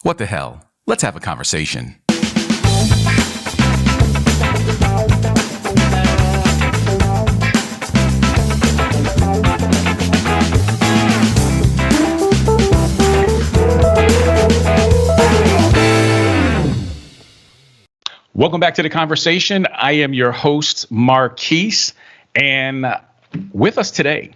What the hell? Let's have a conversation. Welcome back to the conversation. I am your host, Marquise, and with us today,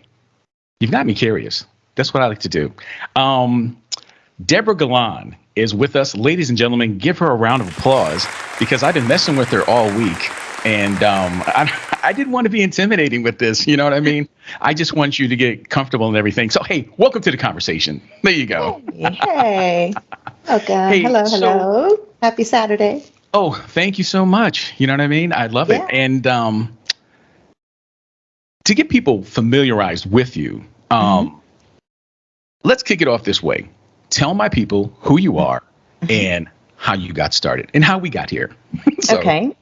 you've got me curious. That's what I like to do. Debora Galan is with us. Ladies and gentlemen, give her a round of applause because I've been messing with her all week. And I didn't want to be intimidating with this. You know what I mean? I just want you to get comfortable and everything. So, hey, welcome to the conversation. There you go. Hey. Okay. Hey, hello. Happy Saturday. Oh, thank you so much. You know what I mean? I love it. And to get people familiarized with you, let's kick it off this way. Tell my people who you are and how you got started and how we got here. Okay.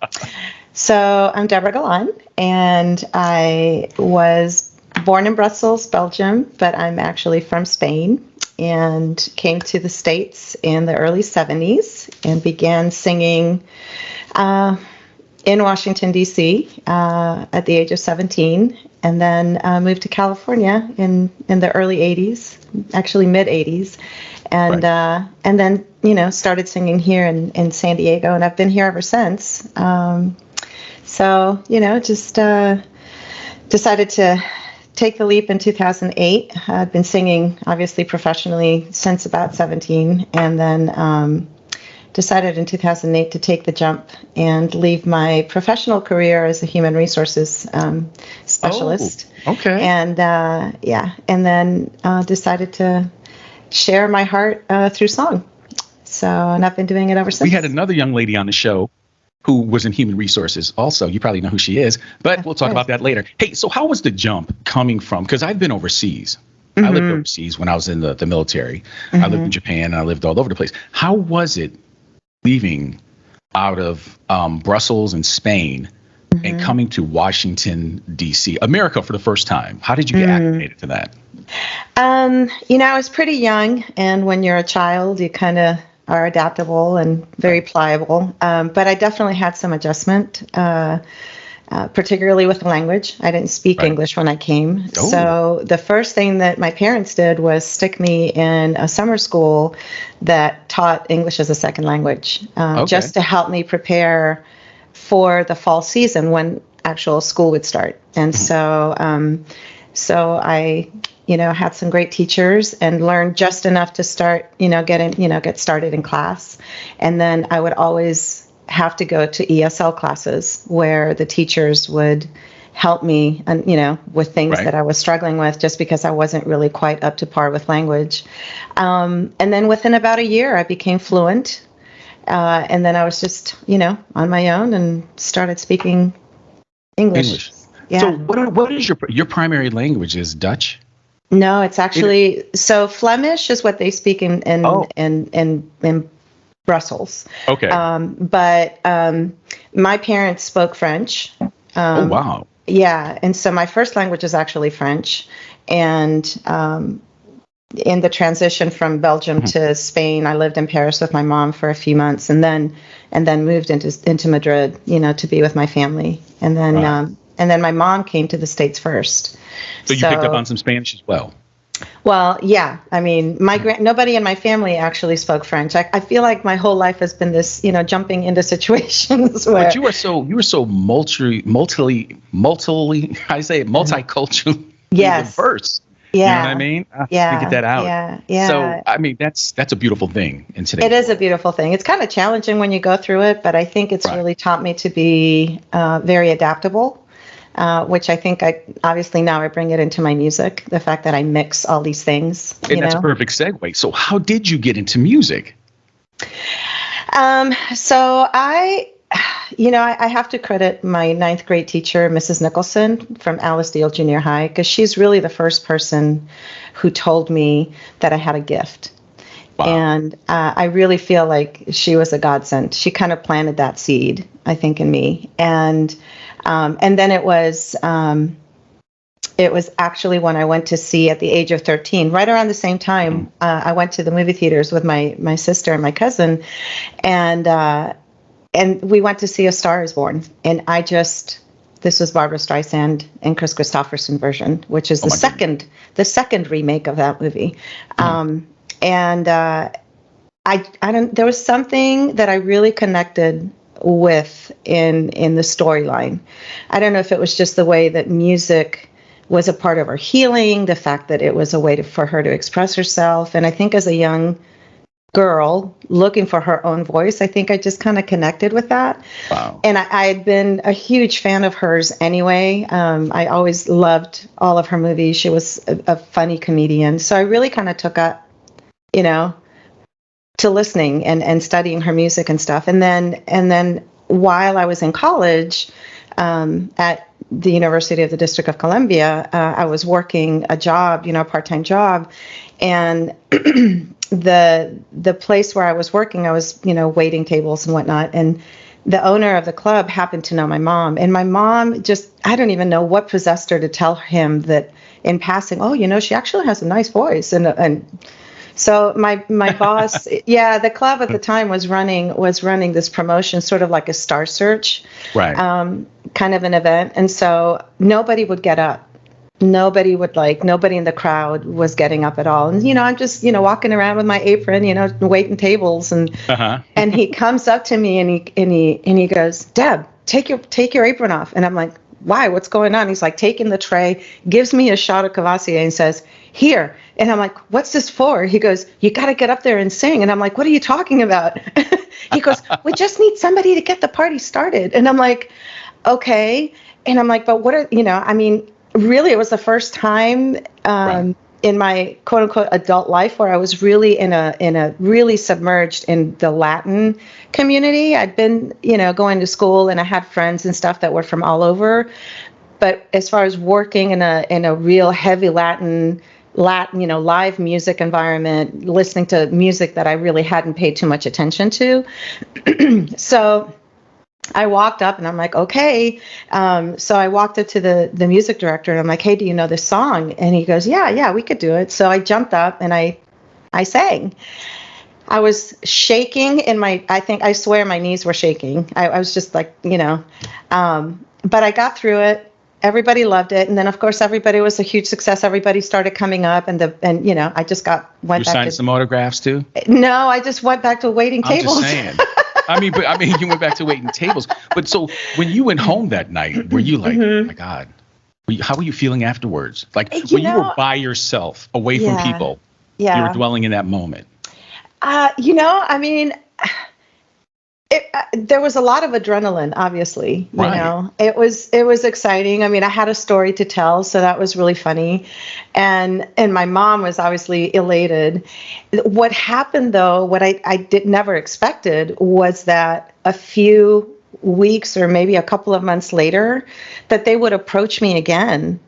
So I'm Debora Galan, and I was born in Brussels, Belgium, but I'm actually from Spain and came to the States in the early 70s and began singing in Washington, D.C. At the age of 17, and then moved to California in the early 80s, actually mid 80s. And right. And then, started singing here in San Diego, and I've been here ever since. So, just decided to take the leap in 2008. I've been singing, obviously, professionally since about 17, and then decided in 2008 to take the jump and leave my professional career as a human resources specialist. Oh, okay. And and then decided to share my heart through song. So, and I've been doing it ever since. We had another young lady on the show who was in human resources also. You probably know who she is, but we'll talk about that later. Hey, so how was the jump coming from, because I've been overseas. I lived overseas when I was in the military. I lived in Japan and I lived all over the place. How was it leaving out of Brussels and Spain and coming to Washington, D.C., America for the first time? How did you get acclimated to that? I was pretty young, and when you're a child, you kind of are adaptable and very pliable. But I definitely had some adjustment, particularly with the language. I didn't speak English when I came. Oh. So the first thing that my parents did was stick me in a summer school that taught English as a second language, just to help me prepare for the fall season when actual school would start. And so I had some great teachers and learned just enough to start, get started in class. And then I would always have to go to ESL classes where the teachers would help me, with things that I was struggling with, just because I wasn't really quite up to par with language. And then within about a year, I became fluent. And then I was just, on my own and started speaking English. Yeah. So what is your primary language? Is Dutch? No, it's actually so Flemish is what they speak in Brussels. Okay. But my parents spoke French. Oh wow. Yeah, and so my first language is actually French, and in the transition from Belgium to Spain, I lived in Paris with my mom for a few months, and then moved into Madrid, to be with my family, and then my mom came to the States first. So you picked up on some Spanish as well? Well, yeah. I mean, nobody in my family actually spoke French. I feel like my whole life has been this, jumping into situations where. But you were so multiculturally diverse. Yeah. You know what I mean? Yeah. Get that out. Yeah. So, I mean, that's a beautiful thing in today. It is a beautiful thing. It's kind of challenging when you go through it, but I think it's really taught me to be very adaptable. Which I think obviously now I bring it into my music, the fact that I mix all these things. And that's a perfect segue. So how did you get into music? So I have to credit my 9th grade teacher, Mrs. Nicholson from Alice Deal Junior High, because she's really the first person who told me that I had a gift. Wow. And I really feel like she was a godsend. She kind of planted that seed, I think, in me. And then it was it was actually when I went to see at the age of 13, right around the same time, I went to the movie theaters with my sister and my cousin, and we went to see A Star Is Born, and this was Barbara Streisand and Chris Christopherson version, which is the second remake of that movie. There was something that I really connected with in the storyline. I don't know if it was just the way that music was a part of her healing, the fact that it was a way for her to express herself. And I think as a young girl looking for her own voice, I think I just kind of connected with that. Wow. And I had been a huge fan of hers anyway. I always loved all of her movies. She was a funny comedian. So I really kind of took up, to listening and studying her music and stuff. And then while I was in college at the University of the District of Columbia, I was working a job, a part-time job. And the place where I was working, I was, waiting tables and whatnot. And the owner of the club happened to know my mom. And my mom I don't even know what possessed her to tell him that in passing, oh, she actually has a nice voice. And so my boss, the club at the time was running this promotion, sort of like a Star Search, right? Kind of an event. And so nobody would get up. Nobody in the crowd was getting up at all. And, I'm just, walking around with my apron, waiting tables. And and he comes up to me and he goes, Deb, take your apron off. And I'm like, why? What's going on? He's like taking the tray, gives me a shot of Cavassier and says, here. And I'm like, what's this for? He goes, you got to get up there and sing. And I'm like, what are you talking about? He goes, we just need somebody to get the party started. And I'm like, okay. And I'm like, but what are, really, it was the first time in my quote unquote adult life where I was really in a really submerged in the Latin community. I'd been, going to school and I had friends and stuff that were from all over. But as far as working in a real heavy Latin, live music environment, listening to music that I really hadn't paid too much attention to. So I walked up and I'm like, okay. So I walked up to the music director and I'm like, hey, do you know this song? And he goes, yeah, we could do it. So I jumped up and I sang. I was shaking I swear my knees were shaking. I was just like, but I got through it. Everybody loved it. And then of course, everybody was a huge success. Everybody started coming up and I just went back to some autographs too? No, I just went back to waiting tables. I'm just saying. You went back to waiting tables. But so when you went home that night, were you like, oh my God, how were you feeling afterwards? Like when you were by yourself, away from people, you were dwelling in that moment. There was a lot of adrenaline, obviously, it was exciting. I had a story to tell, so that was really funny. And my mom was obviously elated. What happened though, what I never expected was that a few weeks or maybe a couple of months later, that they would approach me again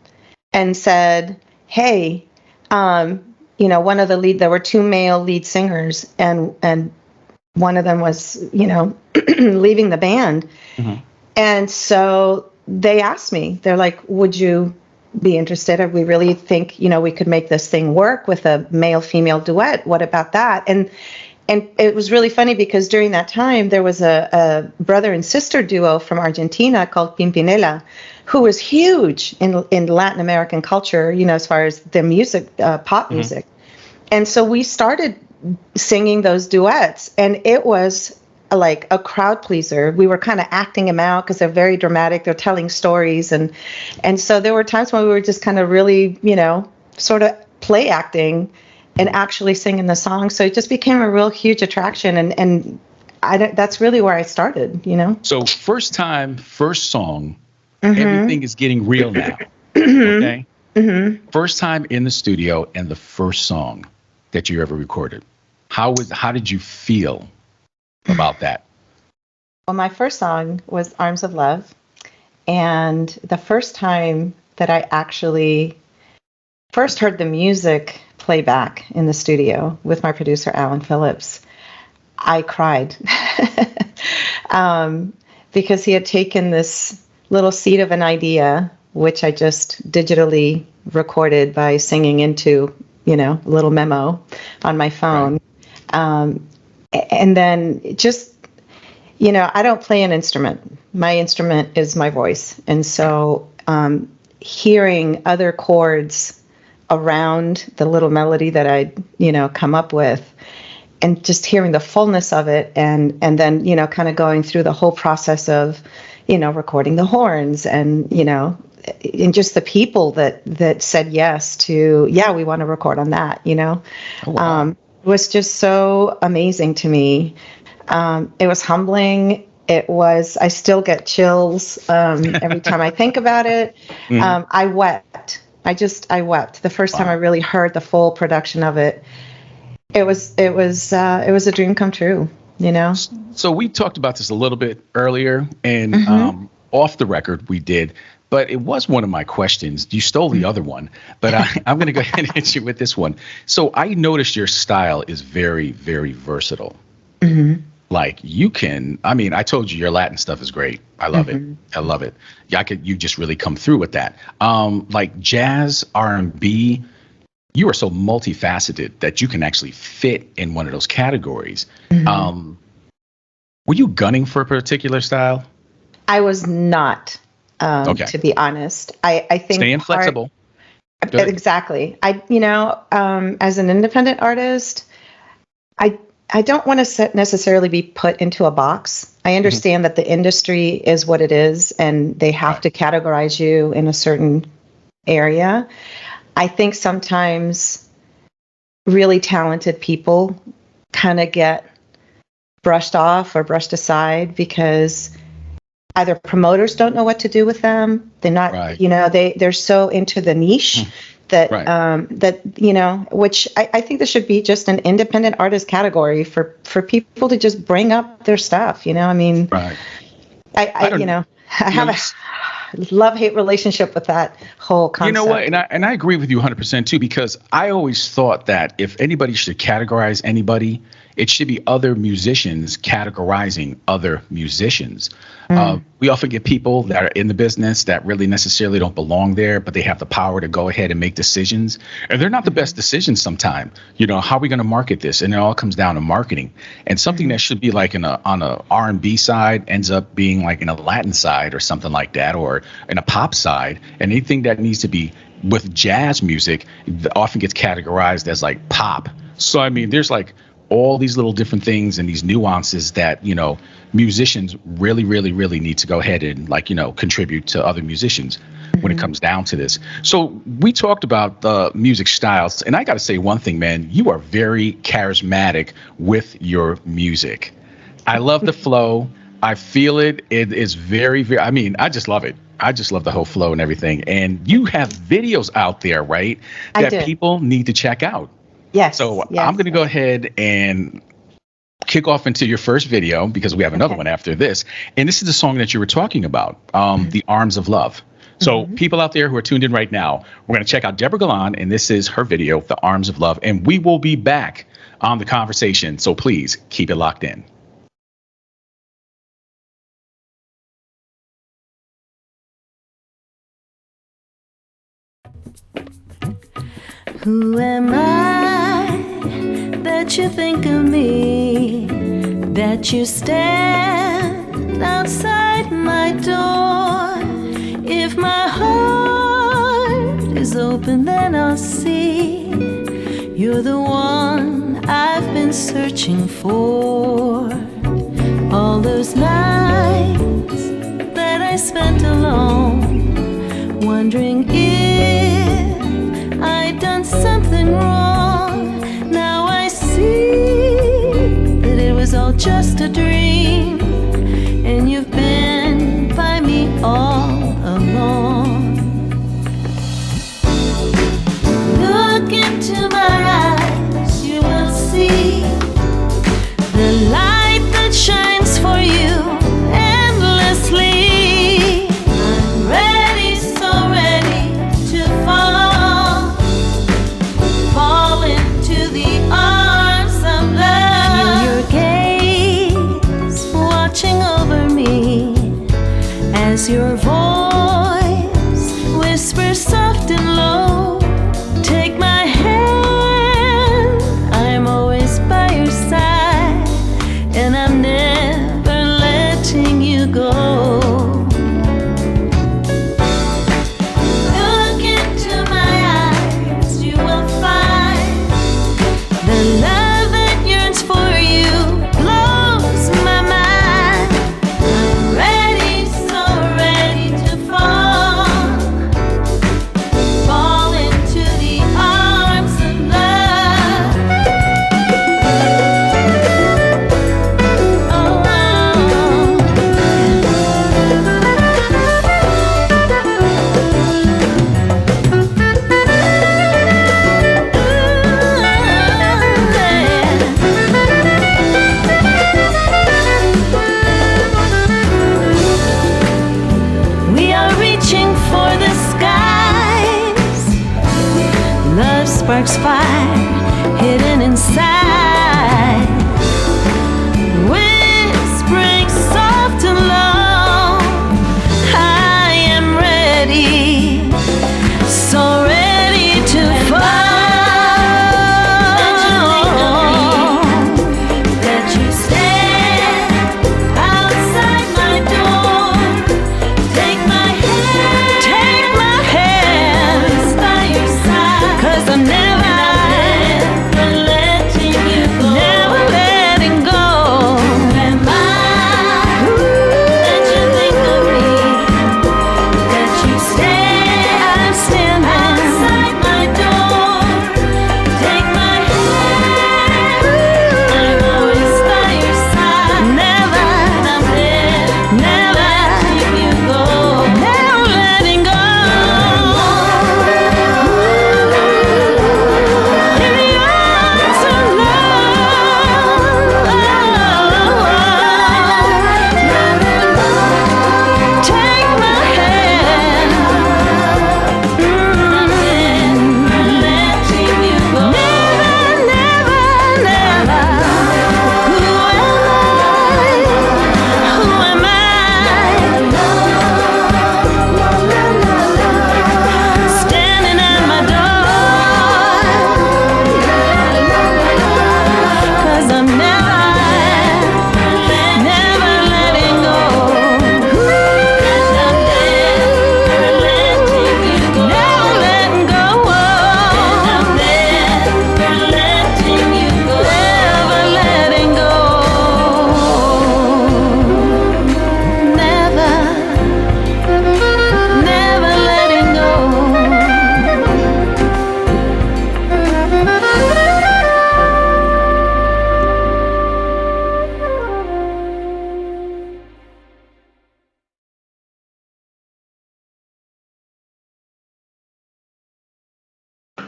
and said, hey, one of there were two male lead singers and one of them was, leaving the band. Mm-hmm. And so they asked me, they're like, would you be interested? Or we really think, we could make this thing work with a male-female duet. What about that? And it was really funny because during that time, there was a brother and sister duo from Argentina called Pimpinela, who was huge in Latin American culture, as far as the music, pop music. And so we started singing those duets, and it was like a crowd pleaser. We were kind of acting them out because they're very dramatic. They're telling stories, and so there were times when we were just kind of really, sort of play acting and actually singing the song. So it just became a real huge attraction, and that's really where I started. So first time, first song, everything is getting real now. Okay. First time in the studio and the first song that you ever recorded. How did you feel about that? Well, my first song was Arms of Love. And the first time that I actually first heard the music play back in the studio with my producer, Alan Phillips, I cried because he had taken this little seed of an idea which I just digitally recorded by singing into, a little memo on my phone. Right. And then just, I don't play an instrument. My instrument is my voice. And so hearing other chords around the little melody that I, come up with, and just hearing the fullness of it, and then, kind of going through the whole process of, recording the horns and, and just the people that said yes to, we want to record on that, Oh, wow. Was just so amazing to me. It was humbling. I still get chills every time I think about it. Mm-hmm. I wept. I wept the first time I really heard the full production of it. It was a dream come true, So we talked about this a little bit earlier, and off the record we did, but it was one of my questions. You stole the other one, but I'm going to go ahead and hit you with this one. So I noticed your style is very, very versatile. Mm-hmm. Like I told you your Latin stuff is great. I love it. I love it. Yeah, you just really come through with that. Like jazz, R&B, you are so multifaceted that you can actually fit in one of those categories. Mm-hmm. Were you gunning for a particular style? I was not, to be honest. I think staying flexible. Exactly. As an independent artist, I don't want to necessarily be put into a box. I understand that the industry is what it is, and they have to categorize you in a certain area. I think sometimes really talented people kind of get brushed off or brushed aside because either promoters don't know what to do with them. They're not, they're so into the niche that, which I think there should be just an independent artist category for people to just bring up their stuff. I have a love-hate relationship with that whole concept. You know what? And I agree with you 100% too, because I always thought that if anybody should categorize anybody, it should be other musicians categorizing other musicians. We often get people that are in the business that really necessarily don't belong there, but they have the power to go ahead and make decisions. And they're not the best decisions sometimes. How are we going to market this? And it all comes down to marketing. And something that should be like on a R&B side ends up being like in a Latin side or something like that, or in a pop side. And anything that needs to be with jazz music often gets categorized as like pop. So, there's like all these little different things and these nuances that, musicians really, really, really need to go ahead and contribute to other musicians when it comes down to this. So we talked about the music styles, and I got to say one thing, man, you are very charismatic with your music. I love the flow. I feel it. It is very, very, I just love it. I just love the whole flow and everything. And you have videos out there, right? That people need to check out. Yes. So I'm going to go ahead and kick off into your first video because we have another one after this. And this is the song that you were talking about, The Arms of Love. So people out there who are tuned in right now, we're going to check out Debora Galan, and this is her video, The Arms of Love. And we will be back on the conversation. So please keep it locked in. Who am I that you think of me, that you stand outside my door? If my heart is open, then I'll see you're the one I've been searching for. All those nights that I spent alone, wondering if I'd done something wrong. Now I see that it was all just a dream, and you've been by me all along. Look into my eyes, you will see the light that shines for you endlessly. I'm ready, so ready to fall into the arms of love. Feel your gaze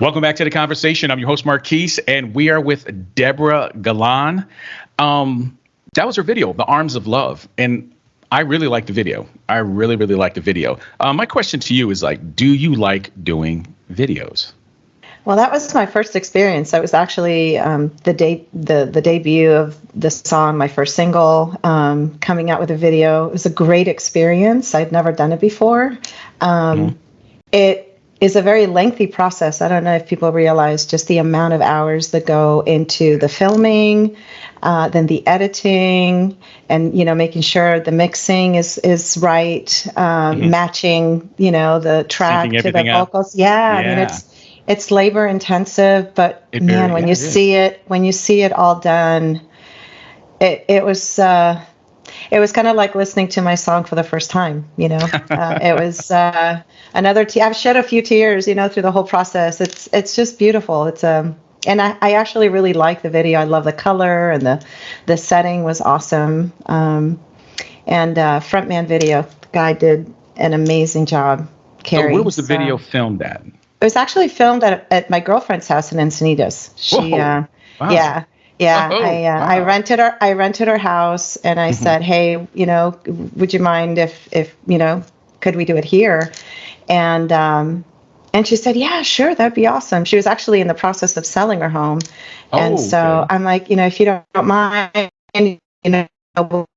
Welcome back to the conversation. I'm your host, Marquise, and we are with Debora Galan. That was her video, The Arms of Love. And I really like the video. I really, really like the video. My question to you is like, do you like doing videos? Well, that was my first experience. That was actually the debut of the song, my first single, coming out with a video. It was a great experience. I'd never done it before. It is a very lengthy process. I don't know if people realize just the amount of hours that go into the filming, then the editing, and making sure the mixing is right, matching the track to the vocals. I mean it's labor intensive, but man, when you see it all done, it was kind of like listening to my song for the first time. It was I've shed a few tears, through the whole process. It's just beautiful. It's and I actually really like the video. I love the color, and the setting was awesome. And frontman video, the guy did an amazing job. So where was the video filmed at? It was actually filmed at my girlfriend's house in Encinitas. Wow. Yeah. Wow. I rented her house, and I said, hey, would you mind if could we do it here? And she said, yeah, sure, that'd be awesome. She was actually in the process of selling her home. And so I'm like, if you don't mind, we'll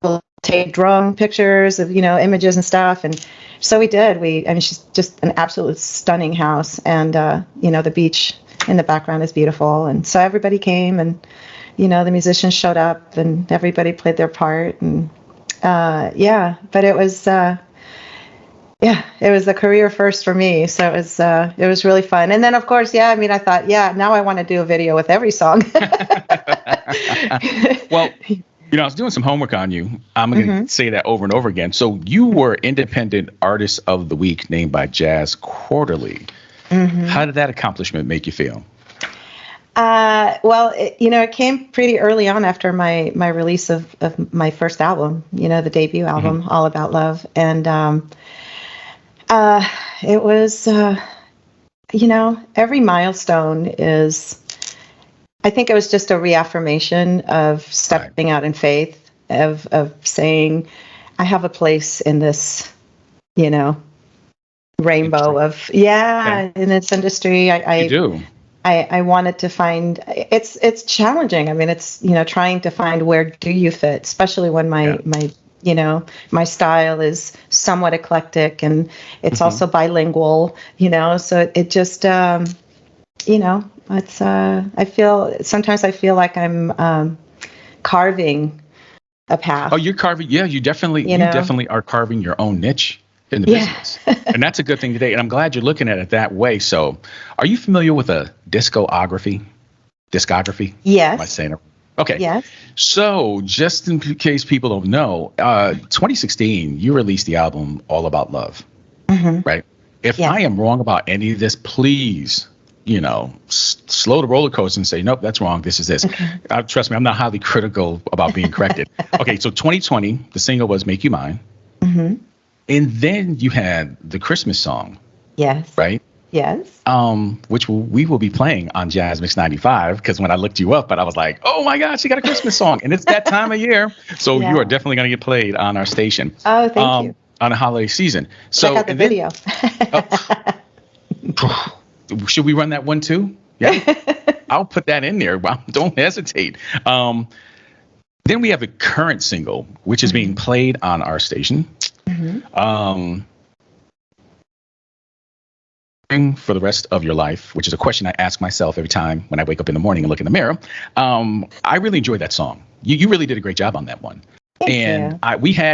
take drone pictures of, images and stuff. And so we did. She's just an absolute stunning house. And, the beach in the background is beautiful. And so everybody came, and, the musicians showed up, and everybody played their part. And, but it was, it was a career first for me. So it was really fun. And then, of course, I thought, now I want to do a video with every song. Well, I was doing some homework on you. I'm going to say that over and over again. So you were Independent Artist of the Week named by Jazz Quarterly. How did that accomplishment make you feel? Well, it came pretty early on after my release of my first album, the debut album, All About Love. And it was, every milestone is, I think it was just a reaffirmation of stepping out in faith, of saying, I have a place in this, rainbow of, in this industry. You do. I wanted to find, it's challenging. I mean, it's, trying to find where do you fit, especially when my style is somewhat eclectic, and it's also bilingual, so it just, it's, sometimes I feel like I'm carving a path. Oh, you're carving. Yeah, you definitely are carving your own niche in the business. And that's a good thing today. And I'm glad you're looking at it that way. So are you familiar with a discography? Yes. Am I saying it? Okay. Yes. So just in case people don't know, 2016, you released the album All About Love, right? If I am wrong about any of this, please, slow the roller coaster and say, nope, that's wrong. This is this. Trust me, I'm not highly critical about being corrected. Okay. So 2020, the single was Make You Mine. And then you had the Christmas song. Yes. Right? Yes. Which we will be playing on Jazz Mix 95, because when I looked you up, but I was like, oh my God, she got a Christmas song. And it's that time of year. So you are definitely going to get played on our station. Oh, thank you. On the holiday season. So check out the video. Should we run that one too? Yeah. I'll put that in there. Don't hesitate. Then we have the current single, which is being played on our station. For the rest of your life, which is a question I ask myself every time when I wake up in the morning and look in the mirror. I really enjoyed that song. You really did a great job on that one. Thank you.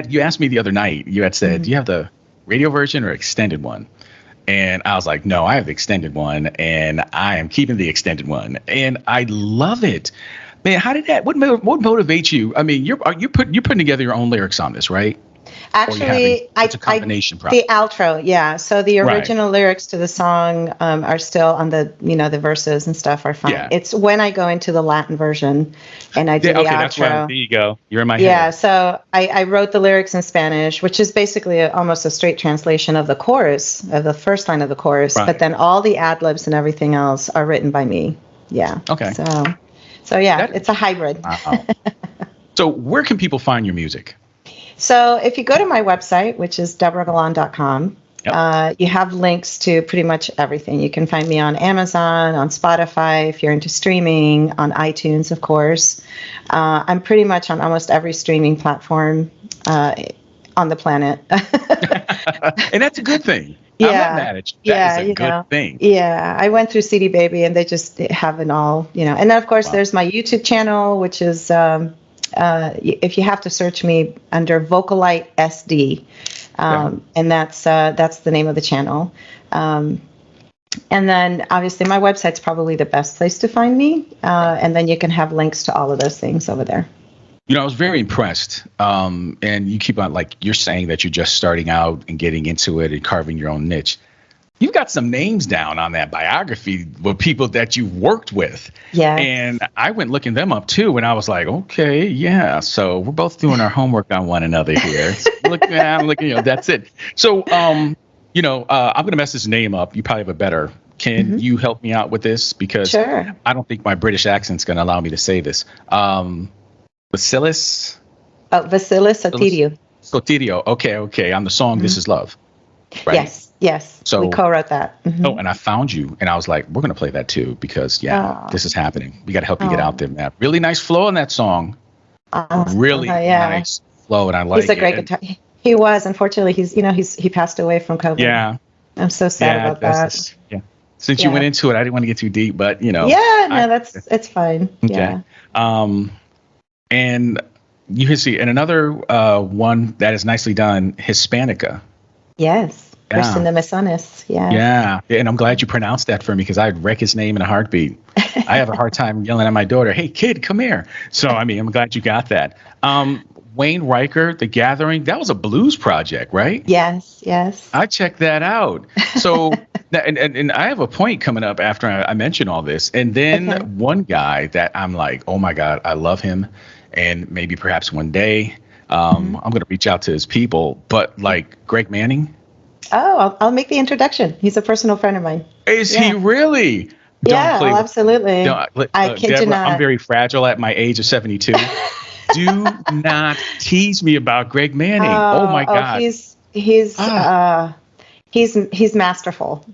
You asked me the other night, you had said, do you have the radio version or extended one? And I was like, no, I have the extended one, and I am keeping the extended one. And I love it. Man, how did that, what motivates you? I mean, you're putting together your own lyrics on this, right? Or you haven't, Actually, it's a combination problem. the outro, yeah. So the Right. original lyrics to the song are still on the, the verses and stuff are fine. Yeah. It's when I go into the Latin version and I do Yeah, the okay, outro. that's right. There you go. You're in my Yeah, head. so I wrote the lyrics in Spanish, which is basically almost a straight translation of the chorus, of the first line of the chorus, Right. but then all the ad libs and everything else are written by me. Yeah. Okay. So yeah, it's a hybrid. Wow. So where can people find your music? So if you go to my website, which is deboragalan.com, Yep. you have links to pretty much everything. You can find me on Amazon, on Spotify, if you're into streaming, on iTunes, of course. I'm pretty much on almost every streaming platform on the planet. And that's a good thing. Yeah. I'm not mad at you. That is a good thing. Yeah, I went through CD Baby, and they just have it all, And then, of course, Wow. there's my YouTube channel, which is if you have to search me under Vocalite SD, and that's the name of the channel. And then, obviously, my website's probably the best place to find me, and then you can have links to all of those things over there. I was very impressed. And you keep on, like, you're saying that you're just starting out and getting into it and carving your own niche. You've got some names down on that biography with people that you've worked with. Yeah. And I went looking them up too, and I was like, okay, yeah. So we're both doing our homework on one another here. I'm looking, that's it. So, I'm going to mess this name up. You probably have a better. Can you help me out with this? Because Sure. I don't think my British accent's going to allow me to say this. Vasilis Sotirio. Sotirio. Okay. On the song This Is Love. Right? Yes. So, we co-wrote that. Mm-hmm. Oh, and I found you, and I was like, we're going to play that too, because, this is happening. We got to help you get out there, man. Really nice flow in that song. Really nice flow, and I like it. He's a great guitar. He was. Unfortunately, he passed away from COVID. Yeah. I'm so sad about that. Since you went into it, I didn't want to get too deep, but, it's fine. Okay. Yeah. And you can see, and another one that is nicely done, Hispanica. Yes. Christian the Mesonis. Yeah. Yeah. And I'm glad you pronounced that for me, because I'd wreck his name in a heartbeat. I have a hard time yelling at my daughter, hey, kid, come here. So, I'm glad you got that. Wayne Riker, The Gathering, that was a blues project, right? Yes. I checked that out. So, and I have a point coming up after I mention all this. And then one guy that I'm like, oh, my God, I love him. And maybe perhaps one day I'm going to reach out to his people. But like Greg Manning. Oh, I'll make the introduction. He's a personal friend of mine. Is he really? Absolutely. I kid you not. I'm very fragile at my age of 72. Do not tease me about Greg Manning. Oh my God. He's masterful.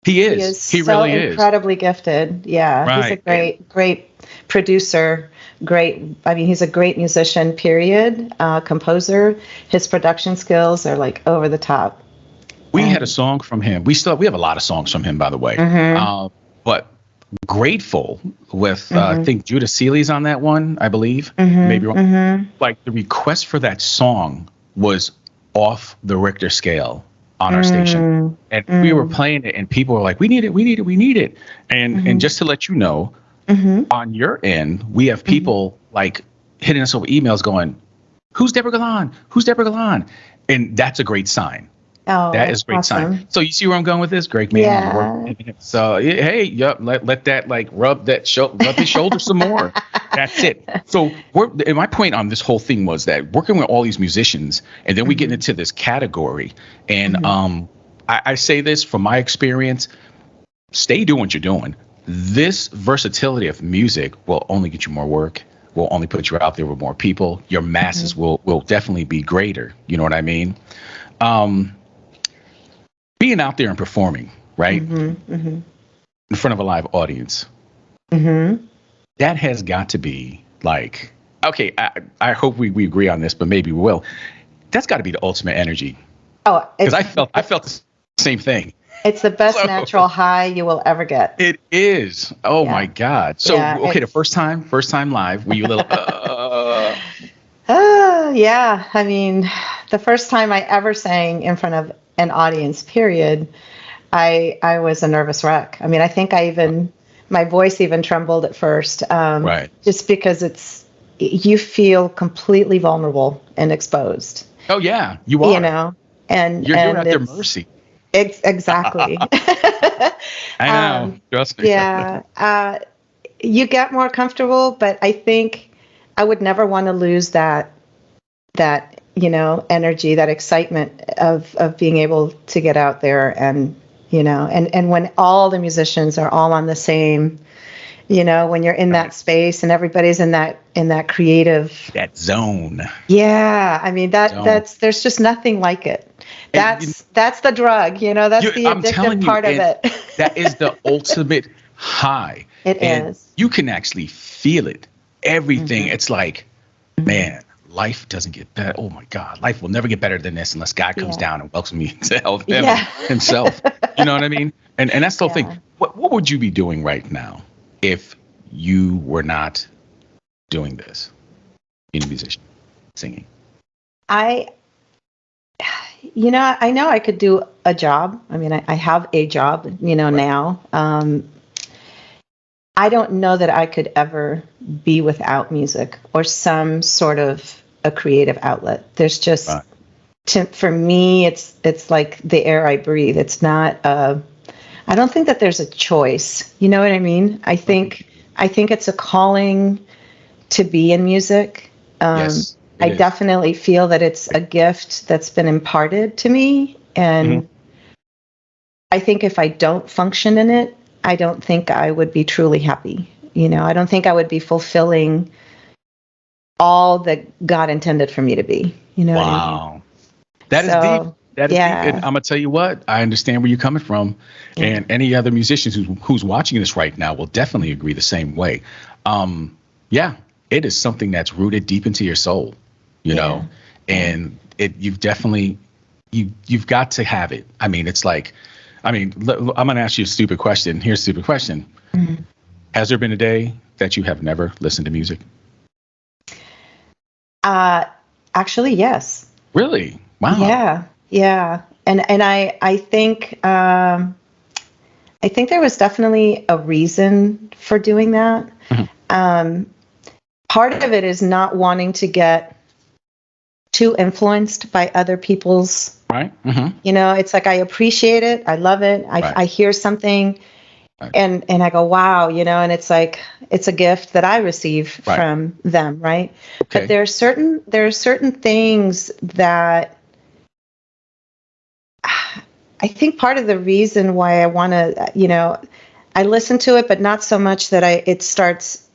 He is. He so really is. Incredibly gifted. Yeah. Right. He's a great producer. He's a great musician, period. Composer. His production skills are like over the top. We had a song from him. We have a lot of songs from him, by the way. But Grateful with, I think Judah Seeley's on that one, I believe. Maybe wrong. Like the request for that song was off the Richter scale on our station. And we were playing it and people were like, we need it. And just to let you know, on your end, we have people like hitting us over emails going, who's Debora Galan? Who's Debora Galan? And that's a great sign. Oh, that is a great sign. So you see where I'm going with this? Greg Manning. Yeah. So hey, let that like rub his shoulder some more. That's it. So and my point on this whole thing was that working with all these musicians, and then we get into this category, and I say this from my experience: stay doing what you're doing. This versatility of music will only get you more work. Will only put you out there with more people. Your masses will definitely be greater. You know what I mean? Being out there and performing, right? In front of a live audience. That has got to be like, okay, I hope we agree on this, but maybe we will. That's got to be the ultimate energy. Oh, because I felt the same thing. It's the best natural high you will ever get. It is. Oh my God. So, okay, the first time live, were you a little, yeah. I mean, the first time I ever sang in front of an audience, period, I was a nervous wreck. I mean, I think my voice even trembled at first. Right. Just because you feel completely vulnerable and exposed. Oh yeah, you are. You know, and you're at their it's mercy. exactly. I know. Trust me. Yeah. You get more comfortable, but I think I would never want to lose that energy, that excitement of being able to get out there and and when all the musicians are all on the same, when you're in that space and everybody's in that creative zone. Yeah, I mean Zone. there's just nothing like it. That's the drug, that's the addictive part of it. That is the ultimate high. It is. You can actually feel it. Everything. It's like, man, life doesn't get better. Oh my God, life will never get better than this unless God comes down and welcomes me to hell himself. You know what I mean? And that's the whole thing. What would you be doing right now if you were not doing this? Being a musician, singing. I know I could do a job. I mean, I have a job, now. I don't know that I could ever be without music or some sort of a creative outlet. There's just, for me, it's like the air I breathe. It's not, I don't think that there's a choice. You know what I mean? I think it's a calling to be in music. Yes. I definitely feel that it's a gift that's been imparted to me. And I think if I don't function in it, I don't think I would be truly happy. I don't think I would be fulfilling all that God intended for me to be. You know what I mean? That is deep. That is deep. And I'm going to tell you what, I understand where you're coming from. Yeah. And any other musicians who's watching this right now will definitely agree the same way. It is something that's rooted deep into your soul, you know, and you've definitely, you've got to have it. I mean, it's like, I'm going to ask you a stupid question. Here's a stupid question. Mm-hmm. Has there been a day that you have never listened to music? Actually, yes. Really? Wow. Yeah. And I think there was definitely a reason for doing that. Mm-hmm. Part of it is not wanting to get too influenced by other people's. Right. Mm-hmm. It's like I appreciate it. I love it. I hear something and I go, wow, and it's like it's a gift that I receive from them, right? Okay. But there are certain things that I think part of the reason why I want to, I listen to it, but not so much that it starts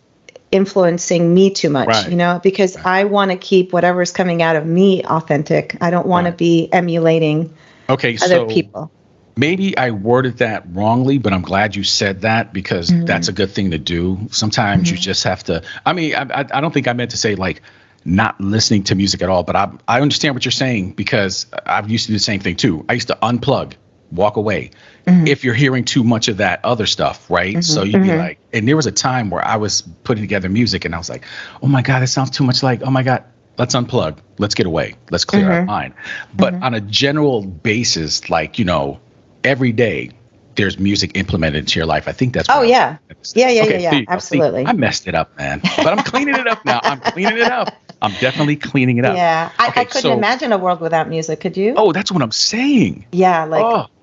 influencing me too much, because I want to keep whatever's coming out of me authentic. I don't want to be emulating other people. Maybe I worded that wrongly, but I'm glad you said that because that's a good thing to do. Sometimes you just have to, I don't think I meant to say like not listening to music at all, but I understand what you're saying because I've used to do the same thing too. I used to unplug, walk away. If you're hearing too much of that other stuff, right? So you'd be like, and there was a time where I was putting together music and I was like, oh my God, that sounds too much like, oh my God, let's unplug, let's get away, let's clear our mind. But on a general basis, like, every day there's music implemented into your life. I think that's Yeah, absolutely. I messed it up, man, but I'm cleaning it up now. I'm definitely cleaning it up. Yeah, I couldn't imagine a world without music. Could you? Oh, that's what I'm saying. Yeah,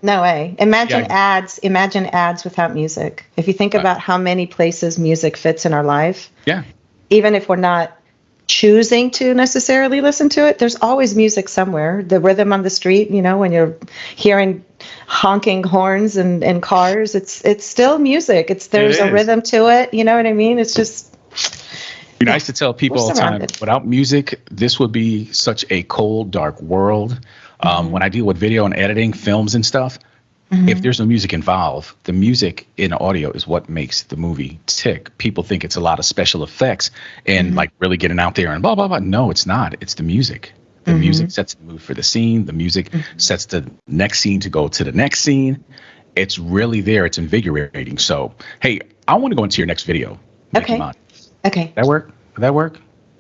no way. Imagine ads. Imagine ads without music. If you think about how many places music fits in our life. Yeah. Even if we're not choosing to necessarily listen to it, there's always music somewhere. The rhythm on the street, when you're hearing honking horns and cars, it's still music. There's a rhythm to it. You know what I mean? It's just. I used to tell people all the time, without music, this would be such a cold, dark world. When I deal with video and editing, films and stuff, if there's no music involved, the music in audio is what makes the movie tick. People think it's a lot of special effects and like really getting out there and blah, blah, blah. No, it's not. It's the music. The music sets the mood for the scene. The music sets the next scene to go to the next scene. It's really there. It's invigorating. So, hey, I want to go into your next video. Okay. That work?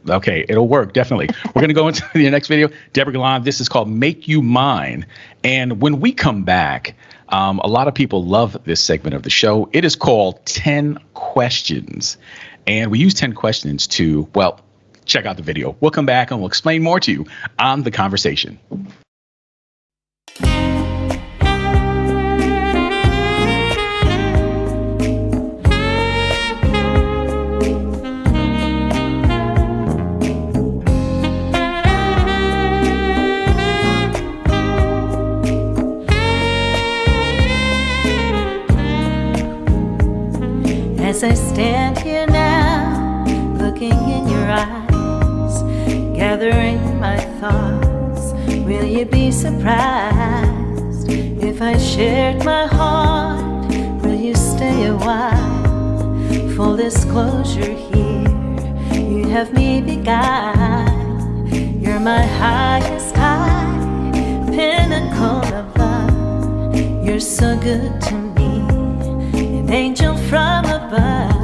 Okay, it'll work, definitely. We're going to go into the next video. Debora Galan, this is called Make You Mine. And when we come back, a lot of people love this segment of the show. It is called 10 Questions. And we use 10 questions to, check out the video. We'll come back and we'll explain more to you on The Conversation. As I stand here now, looking in your eyes, gathering my thoughts, will you be surprised if I shared my heart? Will you stay a while? Full disclosure here, you have me beguiled. You're my highest high, pinnacle of love. You're so good to me, an angel from above.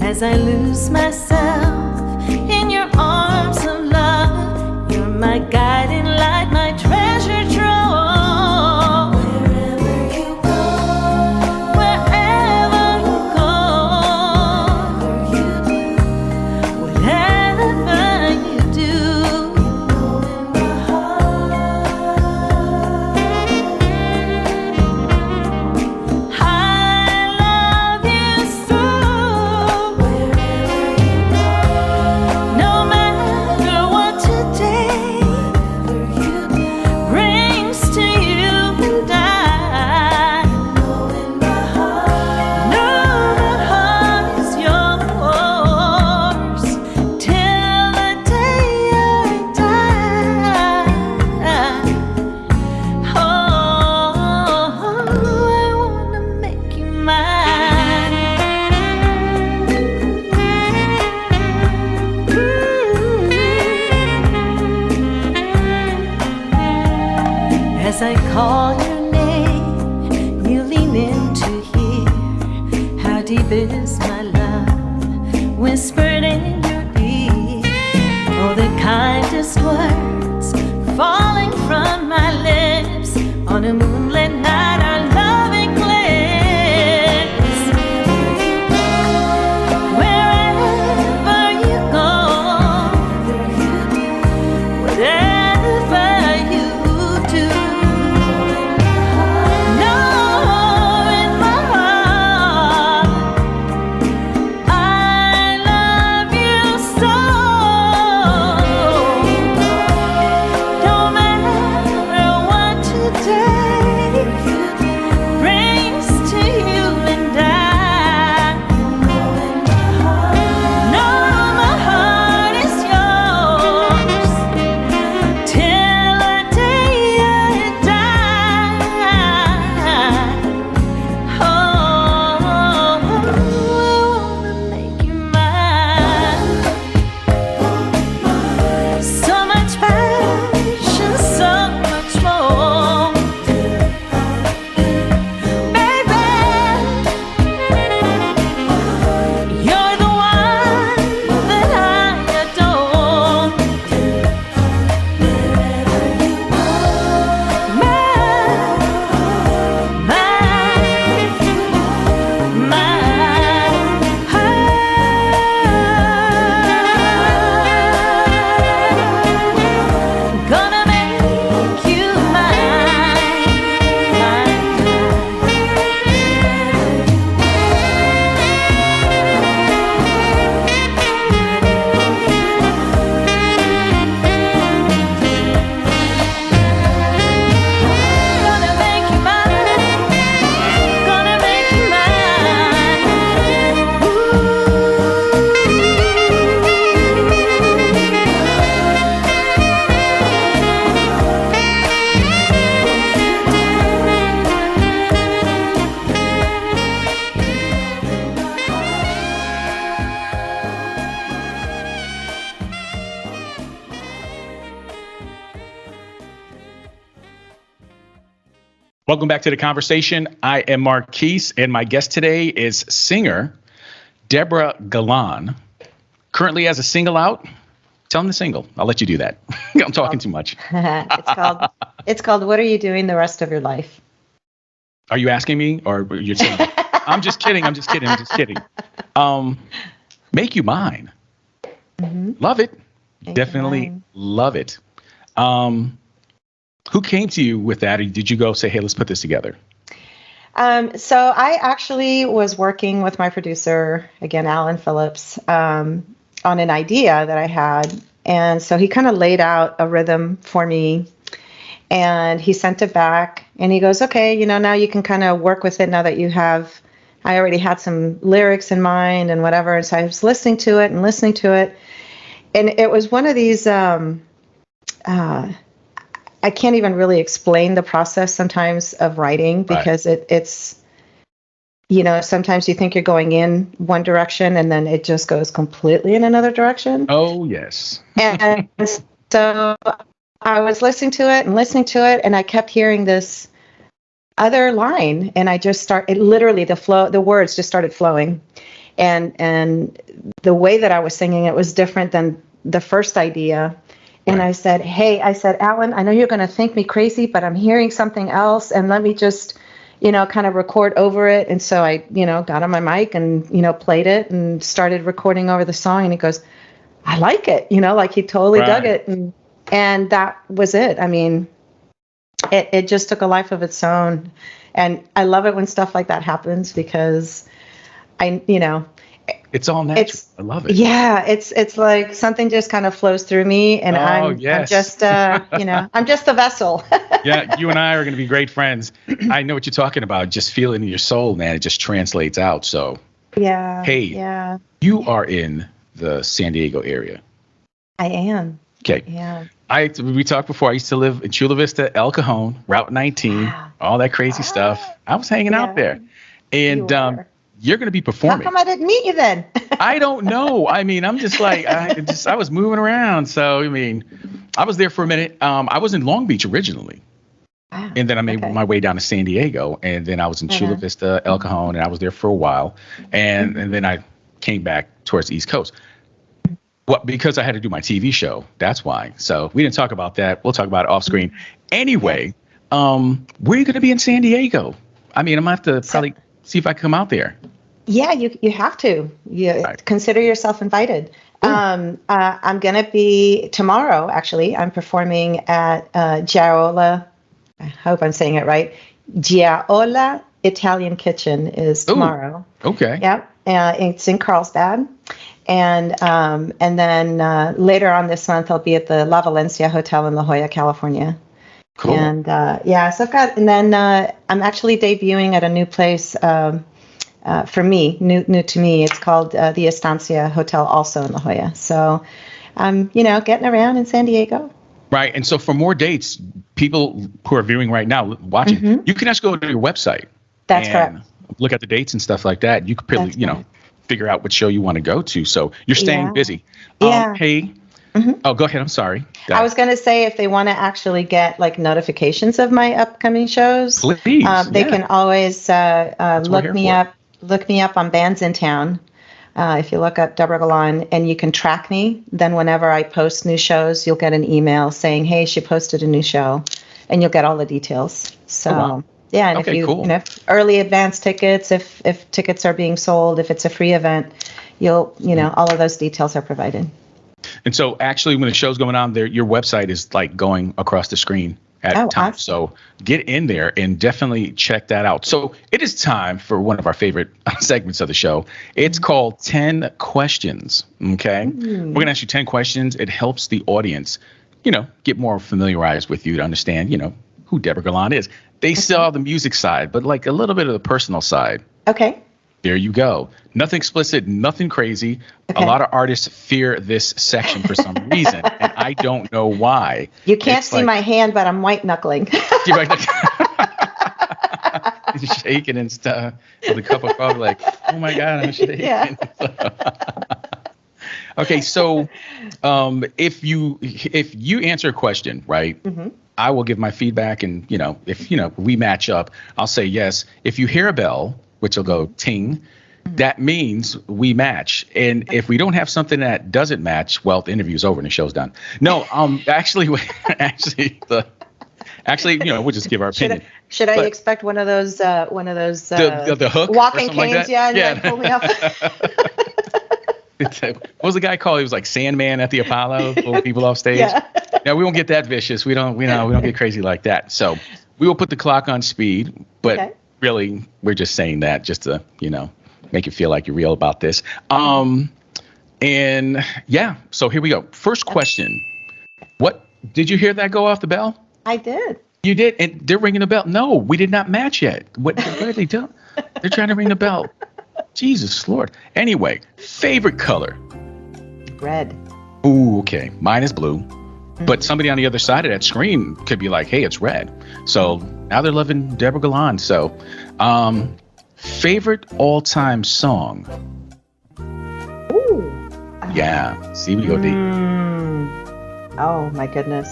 As I lose myself in your arms of love, you're my guiding light, my treasure trove. Wherever you go, wherever you go, whatever you do, you know in my heart, I love you so. No matter what today brings to you and I, know my heart is yours till the day I die. Oh, I wanna make you mine. As I call your name, you lean in to hear how deep is my love, whispered in your ear. Oh, the kindest words falling from my lips on a moonlit night, our love eclipse. Wherever you go, whatever you do, know in my heart, I love you so. No matter what today brings to you and I, know my heart is yours till the day I die. Oh, I wanna make you mine. So much passion, so much more, baby. You're the one that I adore. Gonna make you mine. Gonna make you mine. Gonna make you Welcome back to The Conversation. I am Marquise, and my guest today is singer Debora Galan. Currently has a single out. Tell them the single. I'll let you do that. I'm talking too much. It's called What Are You Doing the Rest of Your Life? Are you asking me or you're saying? I'm just kidding. I'm just kidding. Make You Mine. Love it. Thank Definitely you. love it. Who came to you with that? Or did you go say, hey, let's put this together? So I actually was working with my producer, again, Alan Phillips, on an idea that I had. And so he kind of laid out a rhythm for me, and he sent it back, and he goes, okay, now you can kind of work with it now that I already had some lyrics in mind and whatever. And so I was listening to it. And it was one of these, I can't even really explain the process sometimes of writing, because it's, sometimes you think you're going in one direction and then it just goes completely in another direction. Oh, yes. And so I was listening to it, and I kept hearing this other line, and I just literally the words just started flowing. And the way that I was singing it was different than the first idea. And I said, Alan, I know you're going to think me crazy, but I'm hearing something else, and let me just, kind of record over it. And so I, got on my mic and, played it and started recording over the song. And he goes, I like it, like he totally dug it. And that was it. I mean, it just took a life of its own. And I love it when stuff like that happens, because it's all natural. I love it. Yeah, it's like something just kind of flows through me, and I'm just I'm just the vessel. Yeah, you and I are going to be great friends. I know what you're talking about. Just feel it in your soul, man. It just translates out. So yeah. Hey, yeah. You are in the San Diego area. I am. Okay. Yeah. We talked before. I used to live in Chula Vista, El Cajon, Route 19, all that crazy stuff. I was hanging out there, and you're going to be performing. How come I didn't meet you then? I don't know. I mean, I'm just like, I was moving around. So, I mean, I was there for a minute. I was in Long Beach originally. Wow. And then I made my way down to San Diego. And then I was in Chula Vista, El Cajon, and I was there for a while. And then I came back towards the East Coast. Because I had to do my TV show. That's why. So we didn't talk about that. We'll talk about it off screen. Anyway, where are you going to be in San Diego? I mean, I'm going to have to probably see if I can come out there. Yeah, you have to. Consider yourself invited. I'm going to be tomorrow, actually. I'm performing at Giaola. I hope I'm saying it right. Giaola Italian Kitchen is tomorrow. Ooh, okay. Yep. It's in Carlsbad. And then later on this month, I'll be at the La Valencia Hotel in La Jolla, California. Cool. And so and then I'm actually debuting at a new place for me, new to me. It's called the Estancia Hotel, also in La Jolla. So I'm, getting around in San Diego. Right. And so for more dates, people who are viewing right now, watching, you can just go to your website. That's correct. Look at the dates and stuff like that. You could probably, figure out what show you want to go to. So you're staying busy. Hey. Oh, go ahead. I'm sorry. I was going to say, if they want to actually get like notifications of my upcoming shows, please, they can always look me up on Bands in Town. If you look up Debora Galan, and you can track me, then whenever I post new shows, you'll get an email saying, hey, she posted a new show, and you'll get all the details. So yeah, and if you early advance tickets, if tickets are being sold, if it's a free event, you'll all of those details are provided. And so actually when the show's going on there, your website is like going across the screen at times. Awesome. So get in there and definitely check that out. So it is time for one of our favorite segments of the show. It's called 10 Questions. Okay. We're going to ask you 10 questions. It helps the audience, get more familiarized with you to understand, who Debora Galan is. They saw the music side, but like a little bit of the personal side. Okay. There you go. Nothing explicit, nothing crazy. Okay. A lot of artists fear this section for some reason, and I don't know why. You can't see my hand, but I'm white knuckling. Shaking and stuff with a cup of coffee, like, oh my God, I'm shaking. Yeah. Okay, so if you answer a question, right, I will give my feedback, and if we match up, I'll say yes. If you hear a bell, which will go ting, that means we match. And if we don't have something that doesn't match, well, the interview's over and the show's done. No, actually, we'll just give our opinion. Should I expect one of those the hook walking canes? like Yeah, pull me up. What was the guy called? He was like Sandman at the Apollo, pulling people off stage. Yeah. Now we won't get that vicious. We don't get crazy like that. So we will put the clock on speed, but really we're just saying that just to, make you feel like you're real about this. And yeah, so here we go. First question. What did you hear that go off the bell? I did. You did, and they're ringing the bell. No, we did not match yet. What are they doing? They're trying to ring the bell. Jesus Lord. Anyway, favorite color? Red. Ooh, okay. Mine is blue. But somebody on the other side of that screen could be like, hey, it's red. So now they're loving Debora Galan. So favorite all-time song? Ooh. Yeah. See, we go deep. Oh, my goodness.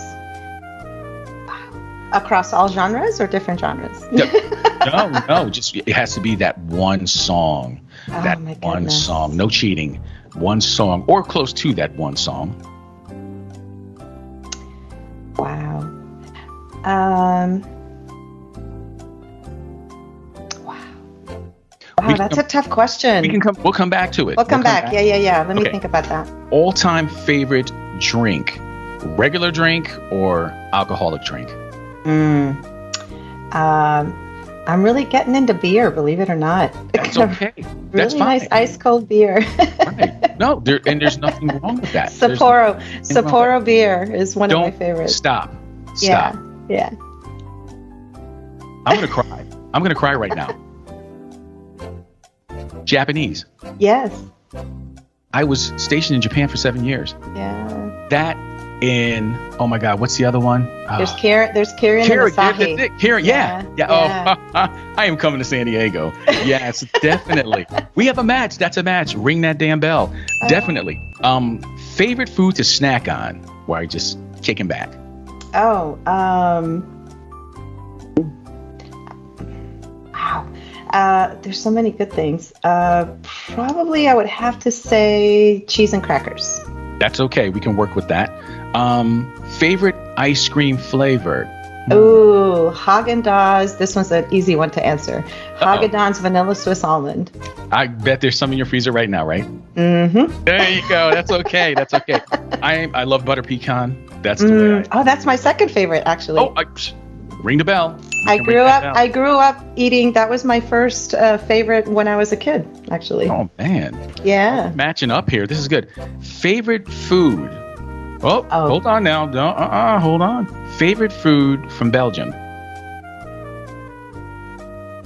Across all genres or different genres? No. Just it has to be that one song. That one song. No cheating. One song or close to that one song. Wow. Wow, that's a tough question. We'll come back to it. We'll come back. Yeah. Let me think about that. All-time favorite drink. Regular drink or alcoholic drink? I'm really getting into beer, believe it or not. That's okay. That's really fine. Nice ice cold beer. Right. No, there's nothing wrong with that. Sapporo beer is one of my favorites. Stop. Yeah. I'm gonna cry right now. Japanese. Yes. I was stationed in Japan for 7 years. Yeah. That in, oh my God, what's the other one? There's Kirin and Asahi. Kirin, yeah. Oh, I am coming to San Diego. Yes, definitely. We have a match. That's a match. Ring that damn bell. Definitely. Favorite food to snack on while you're just kicking back? Oh, wow. There's so many good things. Probably I would have to say cheese and crackers. That's okay. We can work with that. Favorite ice cream flavor? Ooh, Haagen-Dazs. This one's an easy one to answer. Haagen-Dazs Vanilla Swiss Almond. I bet there's some in your freezer right now, right? Mm-hmm. There you go. That's okay. I love butter pecan. That's the way that's my second favorite, actually. Ring the bell. I grew up eating. That was my first favorite when I was a kid, actually. Oh man. Yeah. Matching up here. This is good. Favorite food. Oh, hold on now. Hold on. Favorite food from Belgium.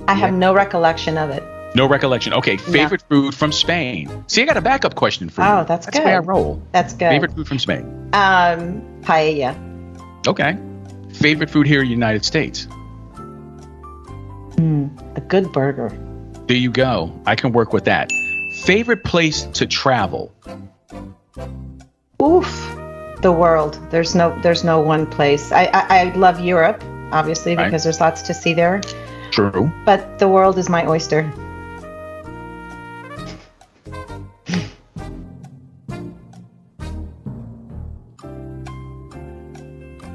I have no recollection of it. No recollection. Okay. Favorite food from Spain. See, I got a backup question for you. Oh, that's good. That's the way I roll. That's good. Favorite food from Spain. Paella. Okay. Favorite food here in the United States. A good burger. There you go. I can work with that. Favorite place to travel. Oof. The world. There's no one place. I love Europe, obviously, because there's lots to see there. True. But the world is my oyster.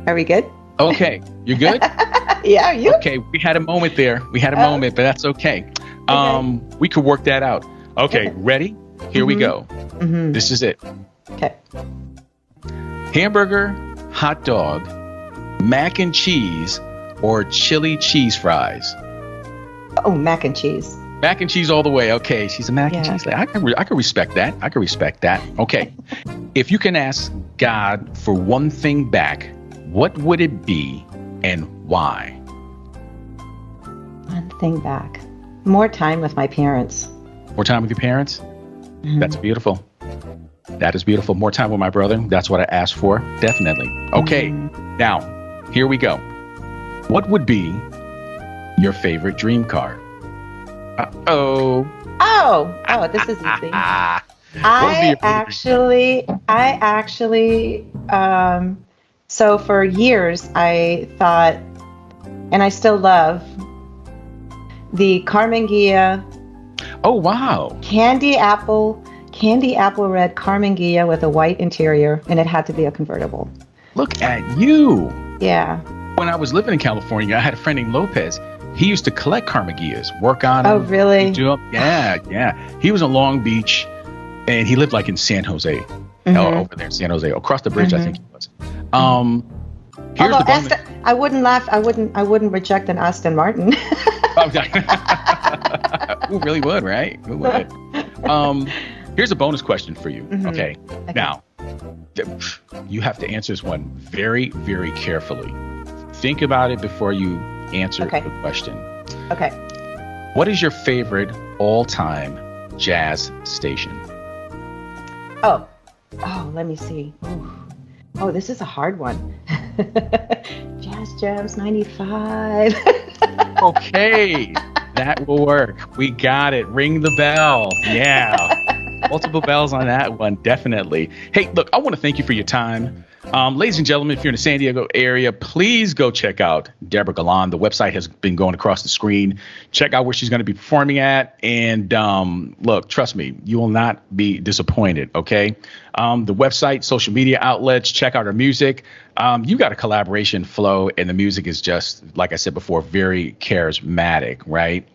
Are we good? Okay. You good? Yeah, you. Okay, we had a moment there. Moment, but that's okay. We could work that out. Okay. Ready? Here we go. Mm-hmm. This is it. Okay. Hamburger, hot dog, mac and cheese, or chili cheese fries? Oh, mac and cheese. Mac and cheese all the way. Okay, she's a mac and cheese lady. I can respect that. Okay. If you can ask God for one thing back, what would it be and why? One thing back. More time with my parents. More time with your parents? Mm-hmm. That's beautiful. That is beautiful. More time with my brother. That's what I asked for. Definitely. Okay. Now, here we go. What would be your favorite dream car? Oh, this is easy. I actually, so for years I thought, and I still love, the Carmen Ghia. Oh, wow. Candy apple red Carmen Ghia with a white interior, and it had to be a convertible. Look at you. Yeah. When I was living in California, I had a friend named Lopez. He used to collect Carmen Ghias, work on them. Oh, really? Yeah. He was in Long Beach, and he lived like in San Jose, over there in San Jose, across the bridge, I think he was. Here's the bonus. I wouldn't laugh. I wouldn't reject an Aston Martin. Who really would, right? Who would? Here's a bonus question for you. Okay. Now, you have to answer this one very, very carefully. Think about it before you answer the question. Okay. What is your favorite all-time jazz station? Oh, let me see. Ooh. Oh, this is a hard one. Jazz Jams 95. Okay, that will work. We got it. Ring the bell. Yeah. Multiple bells on that one, definitely. Hey, look, I want to thank you for your time. Ladies and gentlemen, if you're in the San Diego area, please go check out Debora Galan. The website has been going across the screen. Check out where she's going to be performing at. And look, trust me, you will not be disappointed, okay? The website, social media outlets, check out her music. You got a collaboration flow, and the music is just, like I said before, very charismatic, right?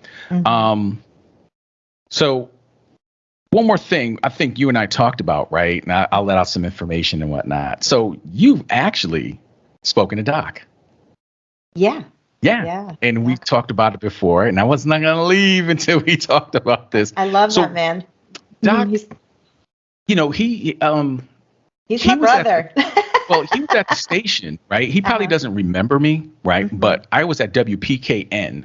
So one more thing I think you and I talked about, right? And I'll let out some information and whatnot. So you've actually spoken to Doc. Yeah. And we talked about it before, and I was not going to leave until we talked about this. I love that man. Doc, he's my brother. Well, he was at the station, right? He probably doesn't remember me, right? But I was at WPKN,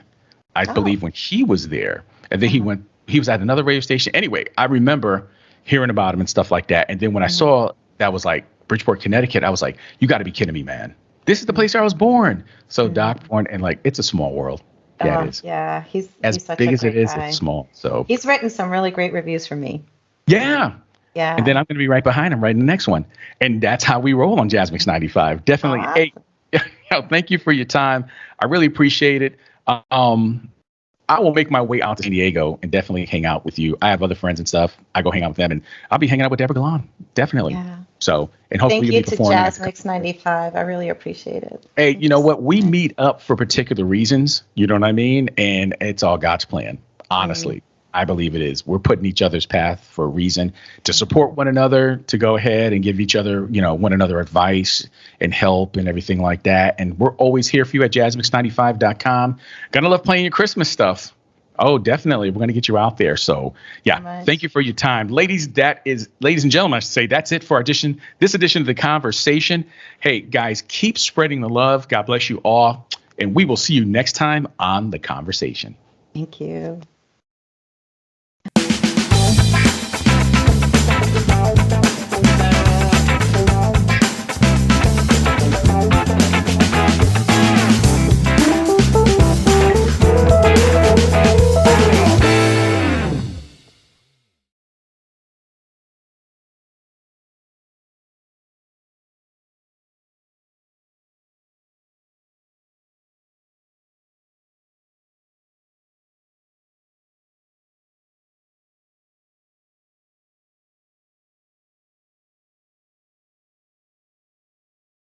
I believe, when he was there. And then he was at another radio station. Anyway, I remember hearing about him and stuff like that. And then when I saw that was like Bridgeport, Connecticut, I was like, you got to be kidding me, man. This is the place where I was born. So Doc born, and like, it's a small world. Yeah, it is. Yeah, he's such big a as it great is, guy. it's small. So he's written some really great reviews for me. Yeah. Yeah. And then I'm going to be right behind him, writing the next one. And that's how we roll on Jazz Mix 95. Definitely. Hey, thank you for your time. I really appreciate it. I will make my way out to San Diego and definitely hang out with you. I have other friends and stuff. I go hang out with them, and I'll be hanging out with Debora Galan. Definitely. Yeah. So, and hopefully Thank you'll you be performing. to Jazz Mix 95. I really appreciate it. Hey, you know what? We meet up for particular reasons. You know what I mean? And it's all God's plan. Honestly, I believe it is. We're putting each other's path for a reason, to support one another, to go ahead and give each other, one another advice and help and everything like that. And we're always here for you at jazzmix95.com. Gonna love playing your Christmas stuff. Oh, definitely. We're going to get you out there. So, yeah, thank you for your time. Ladies and gentlemen, I should say, that's it for this edition of The Conversation. Hey, guys, keep spreading the love. God bless you all. And we will see you next time on The Conversation. Thank you.